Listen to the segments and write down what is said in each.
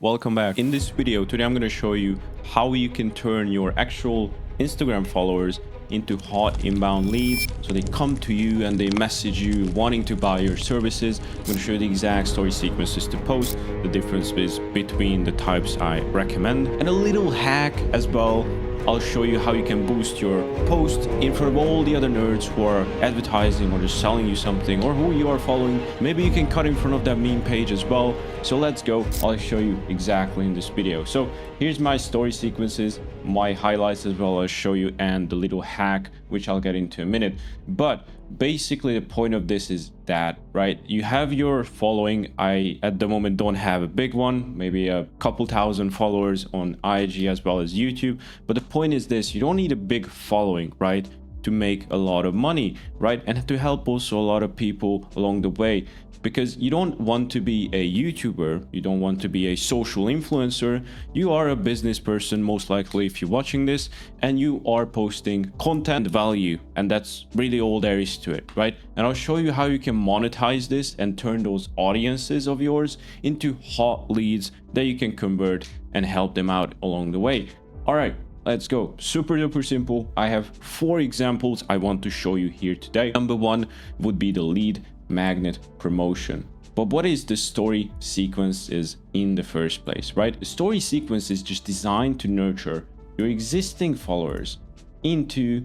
Welcome back. In this video today I'm going to show you how you can turn your actual Instagram followers into hot inbound leads, so they come to you and they message you wanting to buy your services. I'm going to show you the exact story sequences to post, the differences between the types I recommend, and a little hack as well. I'll show you how you can boost your post in front of all the other nerds who are advertising or just selling you something, or who you are following. Maybe you can cut in front of that meme page as well. So let's go. I'll show you exactly in this video. So here's my story sequences, my highlights as well as show you, and the little hack, which I'll get into in a minute. But basically the point of this is that, right, you have your following. I at the moment don't have a big one, maybe a couple thousand followers on IG as well as YouTube. But the point is this: you don't need a big following, right, to make a lot of money, right, and to help also a lot of people along the way. Because you don't want to be a YouTuber, you don't want to be a social influencer. You are a business person, most likely, if you're watching this, and you are posting content value, and that's really all there is to it, right? And I'll show you how you can monetize this and turn those audiences of yours into hot leads that you can convert and help them out along the way. All right, let's go. Super duper simple. I have 4 examples I want to show you here today. Number 1 would be the lead magnet promotion. But what is the story sequence is in the first place, right? The story sequence is just designed to nurture your existing followers into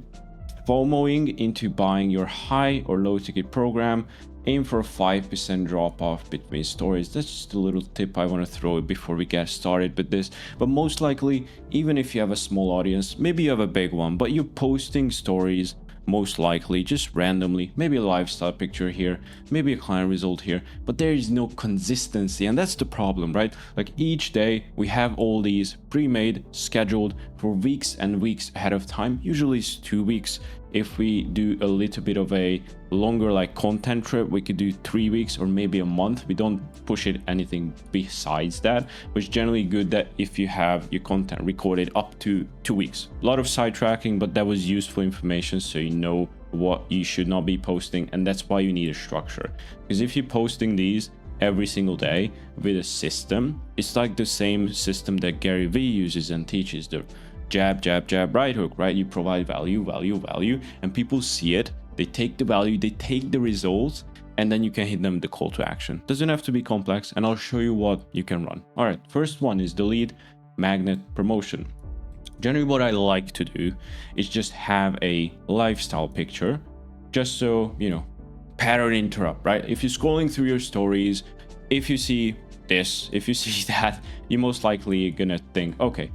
FOMOing, into buying your high or low ticket program. Aim for a 5% drop off between stories. That's just a little tip I want to throw before we get started with this. But most likely, even if you have a small audience, maybe you have a big one, but you're posting stories most likely just randomly, maybe a lifestyle picture here, maybe a client result here, but there is no consistency. And that's the problem, right? Like each day we have all these pre-made, scheduled for weeks and weeks ahead of time. Usually it's 2 weeks. If we do a little bit of a longer like content trip, we could do 3 weeks or maybe a month. We don't push it anything besides that, but it's generally good that if you have your content recorded up to 2 weeks. A lot of sidetracking, but that was useful information, so you know what you should not be posting. And that's why you need a structure, because if you're posting these every single day with a system, it's like the same system that Gary Vee uses and teaches, the jab, jab, jab, right hook, right? You provide value, value, value, and people see it. They take the value, they take the results, and then you can hit them with the call to action. Doesn't have to be complex, and I'll show you what you can run. All right, first one is the lead magnet promotion. Generally, what I like to do is just have a lifestyle picture, just so, you know, pattern interrupt, right? If you're scrolling through your stories, if you see this, if you see that, you're most likely gonna think, okay,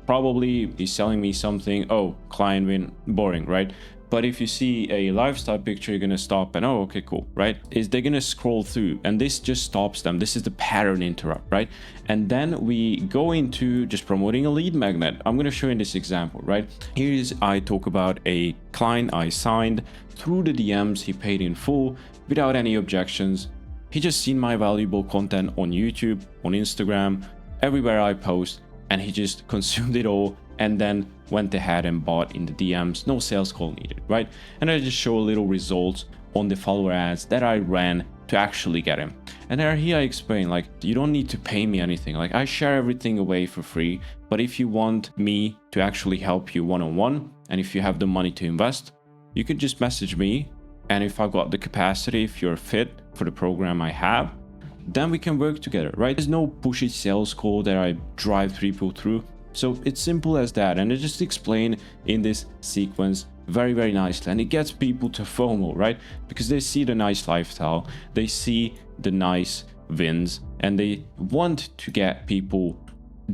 probably he's selling me something. Oh, client win, boring, right? But if you see a lifestyle picture, you're gonna stop and, oh, okay, cool, right? Is they're gonna scroll through, and this just stops them. This is the pattern interrupt, right? And then we go into just promoting a lead magnet. I'm gonna show you in this example, right? Here's, I talk about a client I signed through the DMs. He paid in full without any objections. He just seen my valuable content on YouTube, on Instagram, everywhere I post, and he just consumed it all and then went ahead and bought in the DMs. No sales call needed, right? And I just show a little results on the follower ads that I ran to actually get him. And here I explain, like, you don't need to pay me anything. Like, I share everything away for free. But if you want me to actually help you one-on-one, and if you have the money to invest, you could just message me. And if I've got the capacity, if you're fit for the program I have, then we can work together, right? There's no pushy sales call that I drive people through. So it's simple as that. And I just explain in this sequence very, very nicely. And it gets people to FOMO, right? Because they see the nice lifestyle, they see the nice wins, and they want to get people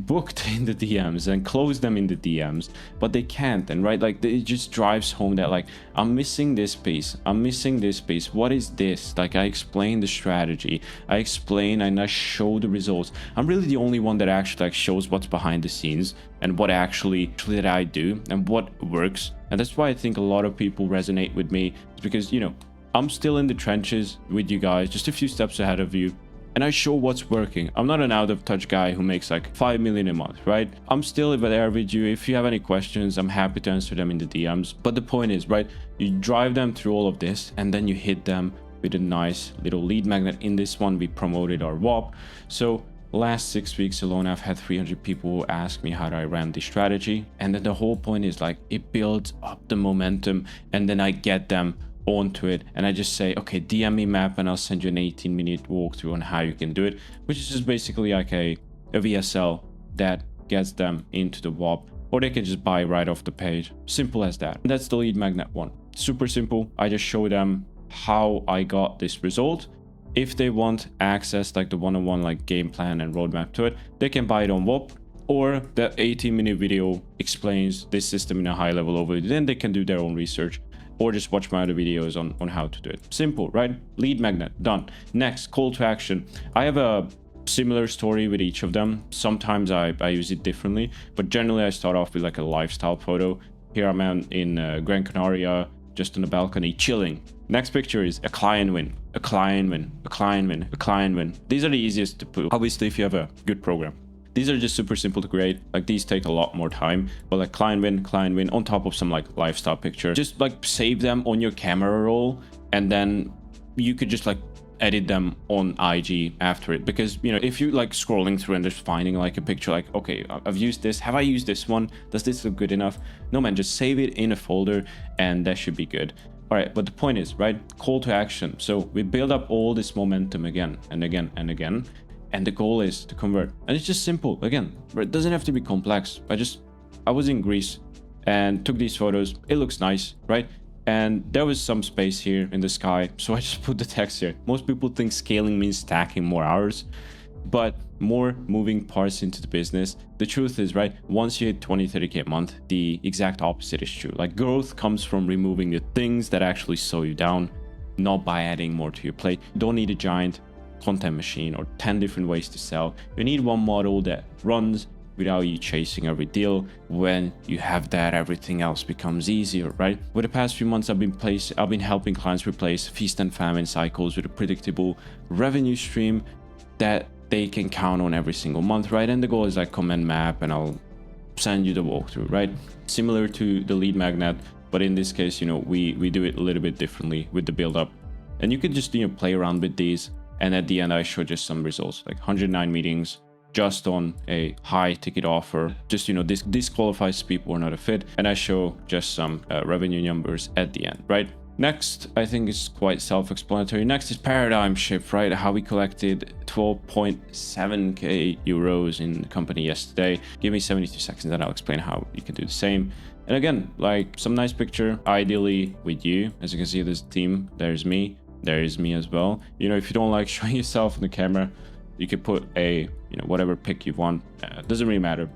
booked in the DMs and close them in the DMs, but they can't. And right, like, it just drives home that, like, I'm missing this piece, I'm missing this piece. What is this? Like, I explain the strategy, I explain and I show the results. I'm really the only one that actually, like, shows what's behind the scenes and what actually that I do and what works. And that's why I think a lot of people resonate with me, because, you know, I'm still in the trenches with you guys, just a few steps ahead of you. And I show what's working. I'm not an out of touch guy who makes like 5 million a month, right? I'm still there with you. If you have any questions, I'm happy to answer them in the DMs. But the point is, right, you drive them through all of this and then you hit them with a nice little lead magnet. In this one, we promoted our WAP. So last 6 weeks alone, I've had 300 people ask me how do I ran this strategy. And then the whole point is like, it builds up the momentum, and then I get them onto it, and I just say, okay, DM me map and I'll send you an 18-minute walkthrough on how you can do it, which is just basically like a VSL that gets them into the WOP, or they can just buy right off the page. Simple as that. And that's the lead magnet one. Super simple. I just show them how I got this result. If they want access, like the one-on-one like game plan and roadmap to it, they can buy it on WOP, or the 18-minute video explains this system in a high level overview. Then they can do their own research, or just watch my other videos on how to do it. Simple, right? Lead magnet, done. Next, call to action. I have a similar story with each of them. Sometimes I use it differently, but generally I start off with like a lifestyle photo. Here I'm in Gran Canaria, just on the balcony, chilling. Next picture is a client win, a client win, a client win, a client win. These are the easiest to put, obviously, if you have a good program. These are just super simple to create. Like these take a lot more time, but like client win on top of some like lifestyle picture. Just like save them on your camera roll, and then you could just like edit them on IG after it. Because, you know, if you like scrolling through and just finding like a picture like, okay, I've used this, have I used this one? Does this look good enough? No, man, just save it in a folder and that should be good. All right, but the point is, right, call to action. So we build up all this momentum again and again and again. And the goal is to convert. And it's just simple. Again, it doesn't have to be complex. I was in Greece and took these photos. It looks nice, right? And there was some space here in the sky, so I just put the text here. Most people think scaling means stacking more hours, but more moving parts into the business. The truth is, right, once you hit 20, 30K a month, the exact opposite is true. Like growth comes from removing the things that actually slow you down, not by adding more to your plate. You don't need a giant content machine or 10 different ways to sell. You need one model that runs without you chasing every deal. When you have that, everything else becomes easier, right? For the past few months, I've been helping clients replace feast and famine cycles with a predictable revenue stream that they can count on every single month, right? And the goal is like comment map and I'll send you the walkthrough, right? Similar to the lead magnet, but in this case, you know, we do it a little bit differently with the build up. And you can just, you know, play around with these. And at the end, I show just some results, like 109 meetings just on a high ticket offer. Just, you know, this disqualifies people who are not a fit. And I show just some revenue numbers at the end, right? Next, I think it's quite self-explanatory. Next is paradigm shift, right? How we collected 12.7k euros in the company yesterday. Give me 72 seconds and I'll explain how you can do the same. And again, like some nice picture, ideally with you. As you can see, this team, there's me. There is me as well. You know, if you don't like showing yourself on the camera, you could put a, you know, whatever pic you want. Doesn't really matter.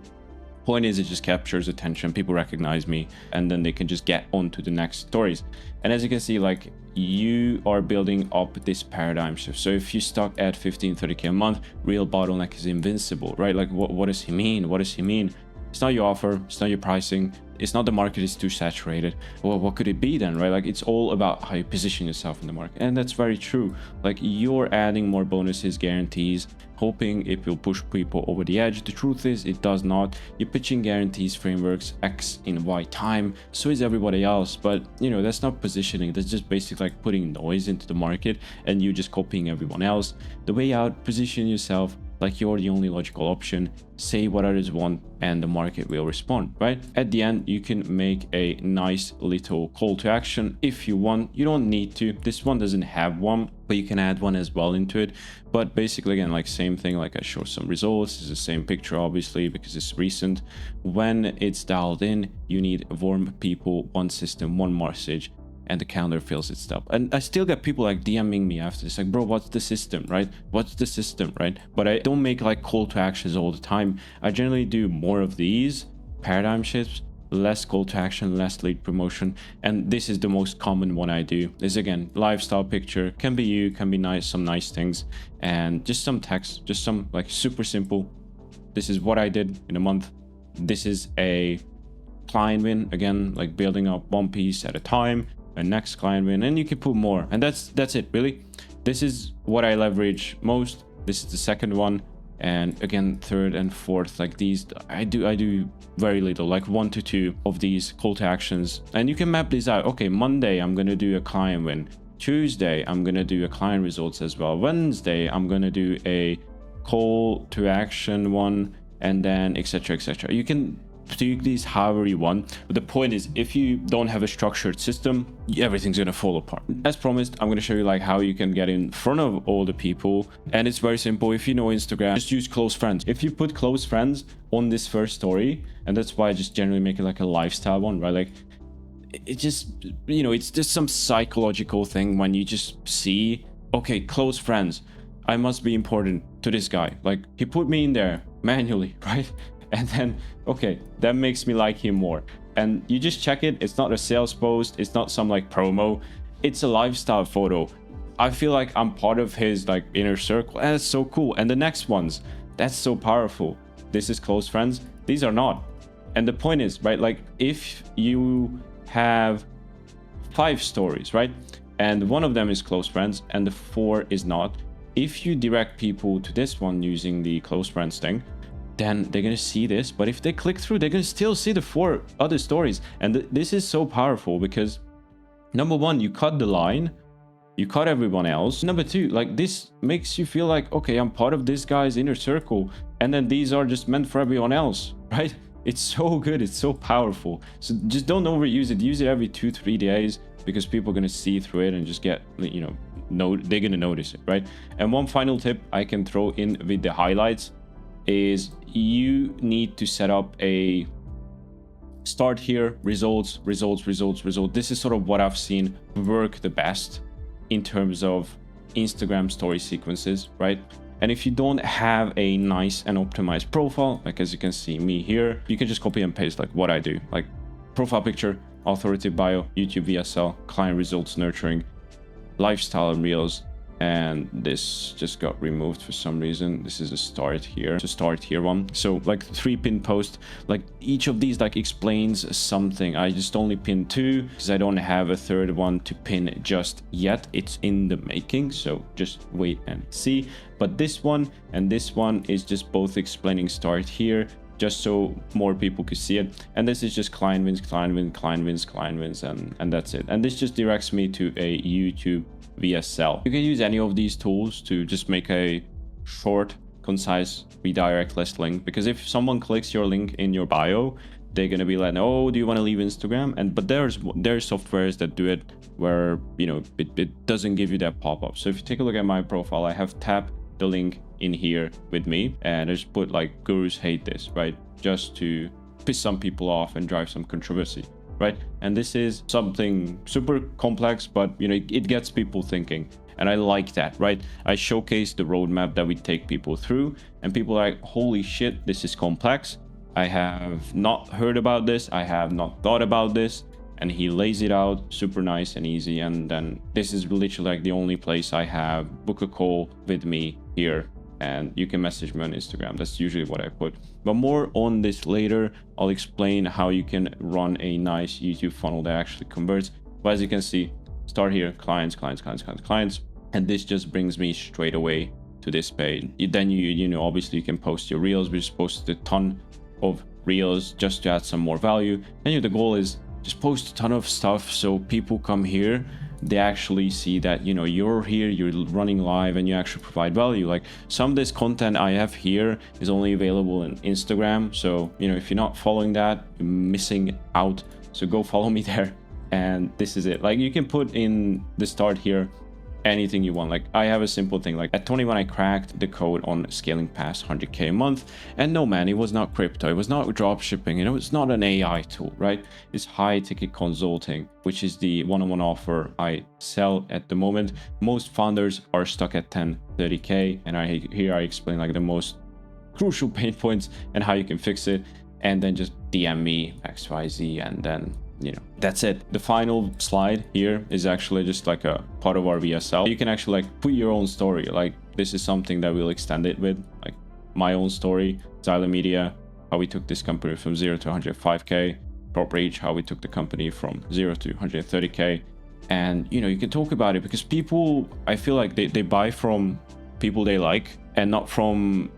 Point is, it just captures attention. People recognize me, and then they can just get on to the next stories. And as you can see, like you are building up this paradigm shift. So if you stuck at 15, 30k a month, real bottleneck is invincible, right? Like what does he mean? What does he mean? It's not your offer. It's not your pricing. It's not the market is too saturated. Well, what could it be then, right? Like it's all about how you position yourself in the market. And that's very true. Like you're adding more bonuses, guarantees, hoping it will push people over the edge. The truth is it does not. You're pitching guarantees, frameworks, X in Y time. So is everybody else. But you know, that's not positioning. That's just basically like putting noise into the market and you just copying everyone else. The way out, position yourself like you're the only logical option, say what others want, and the market will respond, right? At the end, you can make a nice little call to action if you want. You don't need to. This one doesn't have one, but you can add one as well into it. But basically, again, like same thing, like I show some results. It's the same picture, obviously, because it's recent. When it's dialed in, you need warm people, one system, one message, and the calendar fills itself. And I still get people like DMing me after this, like, bro, what's the system, right? What's the system, right? But I don't make like call to actions all the time. I generally do more of these paradigm shifts, less call to action, less lead promotion. And this is the most common one I do. Is again, lifestyle picture, can be you, can be nice, some nice things, and just some text, just some like super simple. This is what I did in a month. This is a client win, again, like building up one piece at a time. A next client win, and you can put more, and that's it really. This is what I leverage most. This is the second one, and again third and fourth, like these I do very little, like 1 to 2 of these call to actions, and you can map these out. Okay, Monday I'm gonna do a client win, Tuesday I'm gonna do a client results as well, Wednesday I'm gonna do a call to action one, and then etc, etc. You can tweak these however you want, but the point is, if you don't have a structured system, everything's gonna fall apart. As promised, I'm gonna show you like how you can get in front of all the people, and it's very simple. If you know Instagram, just use close friends. If you put close friends on this first story, and that's why I just generally make it like a lifestyle one, right? Like it just, you know, it's just some psychological thing when you just see, okay, close friends, I must be important to this guy, like he put me in there manually, right? And then, okay, that makes me like him more. And you just check it. It's not a sales post. It's not some like promo. It's a lifestyle photo. I feel like I'm part of his like inner circle. And that's so cool. And the next ones, that's so powerful. This is close friends. These are not. And the point is, right, like if you have 5 stories, right, and one of them is close friends and the 4 is not, if you direct people to this one using the close friends thing, then they're gonna see this. But if they click through, they're gonna still see the 4 other stories. And this is so powerful because number one, you cut the line, you cut everyone else. Number 2, like this makes you feel like, okay, I'm part of this guy's inner circle, and then these are just meant for everyone else, right? It's so good, it's so powerful. So just don't overuse it. Use it every 2-3 days, because people are gonna see through it and just get, you know, they're gonna notice it, right? And one final tip I can throw in with the highlights is you need to set up a start here, results. This is sort of what I've seen work the best in terms of Instagram story sequences, right? And if you don't have a nice and optimized profile, like as you can see me here, you can just copy and paste like what I do, like profile picture, authoritative bio, YouTube VSL, client results nurturing, lifestyle and reels. And this just got removed for some reason. This is a start here, to start here one. So like 3 pin post, like each of these like explains something. I just only pinned 2 because I don't have a 3rd one to pin just yet. It's in the making, so just wait and see. But this one and this one is just both explaining start here, just so more people could see it. And this is just client wins, and that's it. And this just directs me to a YouTube VSL. You can use any of these tools to just make a short, concise redirect list link, because if someone clicks your link in your bio, they're gonna be like, oh, do you want to leave Instagram? And but there's softwares that do it where, you know, it doesn't give you that pop-up. So if you take a look at my profile, I have tapped the link in here with me, and I just put like gurus hate this, right, just to piss some people off and drive some controversy, right? And this is something super complex, but you know, it gets people thinking, and I like that, right? I showcase the roadmap that we take people through, and people are like, holy shit, this is complex. I have not heard about this, I have not thought about this. And he lays it out super nice and easy. And then this is literally like the only place I have book a call with me here, and you can message me on Instagram. That's usually what I put, but more on this later. I'll explain how you can run a nice YouTube funnel that actually converts. But as you can see, start here, clients, and this just brings me straight away to this page. Then you know, obviously you can post your reels. We just posted a ton of reels just to add some more value. And the goal is just post a ton of stuff so people come here, they actually see that, you know, you're here, you're running live, and you actually provide value. Like some of this content I have here is only available in Instagram, so you know, if you're not following that, you're missing out. So go follow me there. And this is it. Like you can put in the start here anything you want. Like I have a simple thing, like at 21 I cracked the code on scaling past 100k a month. And no man, it was not crypto, it was not drop shipping, you know, it's not an AI tool, right? It's high ticket consulting, which is the one-on-one offer I sell at the moment. Most founders are stuck at 30k, and here I explain like the most crucial pain points and how you can fix it. And then just DM me XYZ, and then, you know, that's it. The final slide here is actually just like a part of our VSL. You can actually like put your own story. Like this is something that we'll extend it with, like my own story, Xyla Media, how we took this company from 0 to 105k, Prop Reach, how we took the company from 0 to 130k. And you know, you can talk about it because people, I feel like they buy from people they like and not from,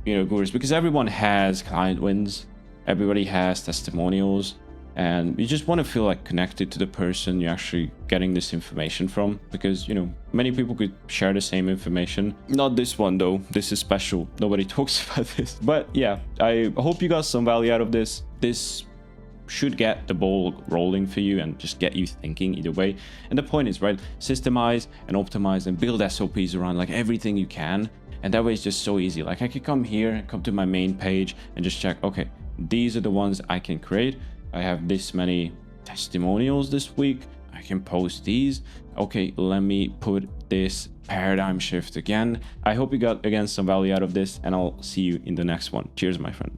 you know, gurus, because everyone has client wins, everybody has testimonials. and you just want to feel like connected to the person you're actually getting this information from, because you know, many people could share the same information. Not this one though, this is special, nobody talks about this. But yeah, I hope you got some value out of this. This should get the ball rolling for you and just get you thinking either way. And the point is, right, systemize and optimize and build SOPs around like everything you can. And that way it's just so easy. Like I could come here, come to my main page and just check, okay, these are the ones I can create. I have this many testimonials this week. I can post these. Okay, let me put this paradigm shift again. I hope you got, again, some value out of this, and I'll see you in the next one. Cheers, my friend.